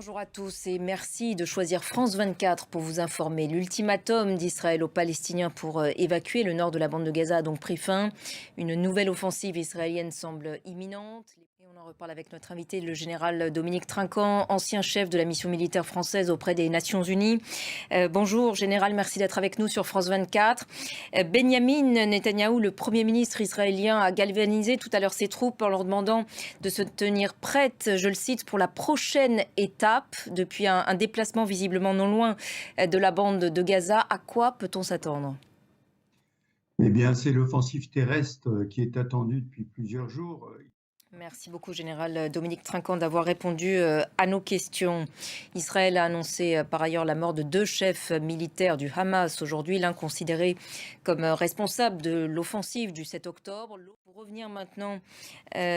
Bonjour à tous et merci de choisir France 24 pour vous informer. L'ultimatum d'Israël aux Palestiniens pour évacuer le nord de la bande de Gaza a donc pris fin. Une nouvelle offensive israélienne semble imminente. Et on en reparle avec notre invité, le général Dominique Trinquant, ancien chef de la mission militaire française auprès des Nations Unies. Bonjour général, merci d'être avec nous sur France 24. Benyamin Netanyahou, le Premier ministre israélien, a galvanisé tout à l'heure ses troupes en leur demandant de se tenir prêtes, je le cite, pour la prochaine étape. Depuis un déplacement visiblement non loin de la bande de Gaza, à quoi peut-on s'attendre ? Eh bien, c'est l'offensive terrestre qui est attendue depuis plusieurs jours. Merci beaucoup, général Dominique Trinquant, d'avoir répondu à nos questions. Israël a annoncé par ailleurs la mort de 2 chefs militaires du Hamas aujourd'hui, l'un considéré comme responsable de l'offensive du 7 octobre. Pour revenir maintenant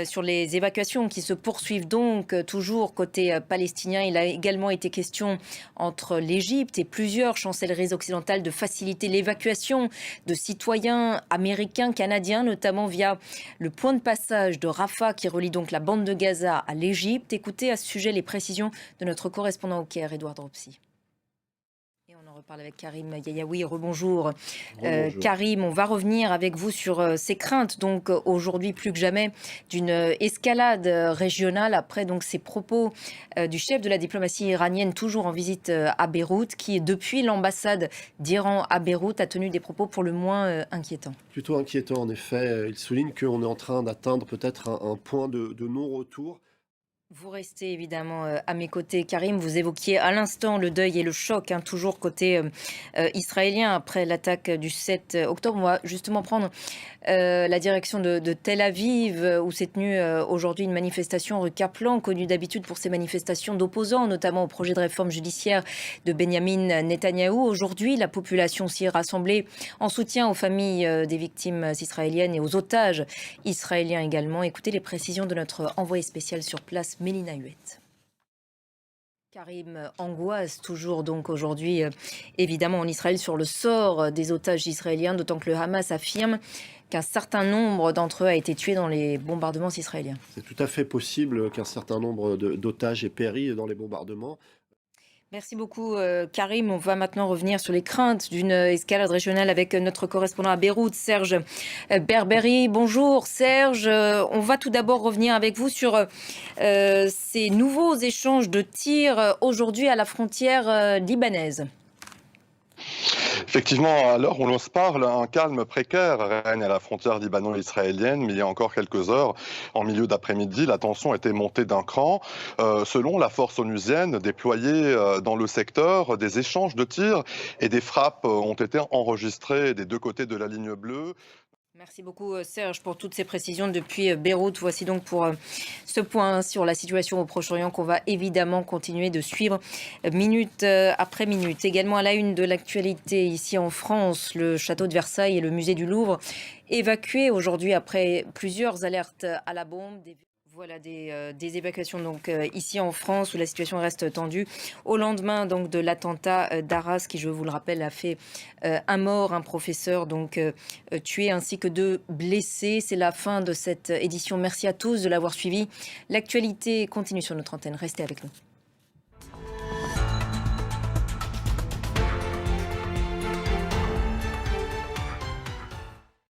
sur les évacuations qui se poursuivent donc toujours côté palestinien, il a également été question entre l'Égypte et plusieurs chancelleries occidentales de faciliter l'évacuation de citoyens américains, canadiens, notamment via le point de passage de Rafah qui relie donc la bande de Gaza à l'Égypte. Écoutez à ce sujet les précisions de notre correspondant au Caire, Édouard Dropsy. Et on en reparle avec Karim Yayaoui. Rebonjour. Karim, on va revenir avec vous sur ces craintes, donc aujourd'hui plus que jamais, d'une escalade régionale après donc ces propos du chef de la diplomatie iranienne, toujours en visite à Beyrouth, qui depuis l'ambassade d'Iran à Beyrouth a tenu des propos pour le moins inquiétants. Plutôt inquiétant, en effet. Il souligne qu'on est en train d'atteindre peut-être un point de non-retour. Vous restez évidemment à mes côtés, Karim. Vous évoquiez à l'instant le deuil et le choc, toujours côté israélien après l'attaque du 7 octobre. On va justement prendre la direction de Tel Aviv, où s'est tenue aujourd'hui une manifestation rue Kaplan, connue d'habitude pour ses manifestations d'opposants, notamment au projet de réforme judiciaire de Benyamin Netanyahou. Aujourd'hui, la population s'y est rassemblée en soutien aux familles des victimes israéliennes et aux otages israéliens également. Écoutez les précisions de notre envoyé spécial sur place, Mélina Huette. Karim, angoisse toujours donc aujourd'hui évidemment en Israël sur le sort des otages israéliens, d'autant que le Hamas affirme qu'un certain nombre d'entre eux a été tué dans les bombardements israéliens. C'est tout à fait possible qu'un certain nombre d'otages aient péri dans les bombardements. Merci beaucoup Karim. On va maintenant revenir sur les craintes d'une escalade régionale avec notre correspondant à Beyrouth, Serge Berberi. Bonjour Serge. On va tout d'abord revenir avec vous sur ces nouveaux échanges de tirs aujourd'hui à la frontière libanaise. Effectivement, à l'heure où l'on se parle, un calme précaire règne à la frontière libano-israélienne, mais il y a encore quelques heures, en milieu d'après-midi, la tension était montée d'un cran. Selon la force onusienne déployée dans le secteur, des échanges de tirs et des frappes ont été enregistrés des deux côtés de la ligne bleue. Merci beaucoup Serge pour toutes ces précisions depuis Beyrouth. Voici donc pour ce point sur la situation au Proche-Orient qu'on va évidemment continuer de suivre minute après minute. Également à la une de l'actualité ici en France, le château de Versailles et le musée du Louvre évacués aujourd'hui après plusieurs alertes à la bombe. Voilà des évacuations donc ici en France où la situation reste tendue au lendemain donc de l'attentat d'Arras qui, je vous le rappelle, a fait un mort, un professeur donc tué ainsi que 2 blessés. C'est la fin de cette édition. Merci à tous de l'avoir suivi. L'actualité continue sur notre antenne. Restez avec nous.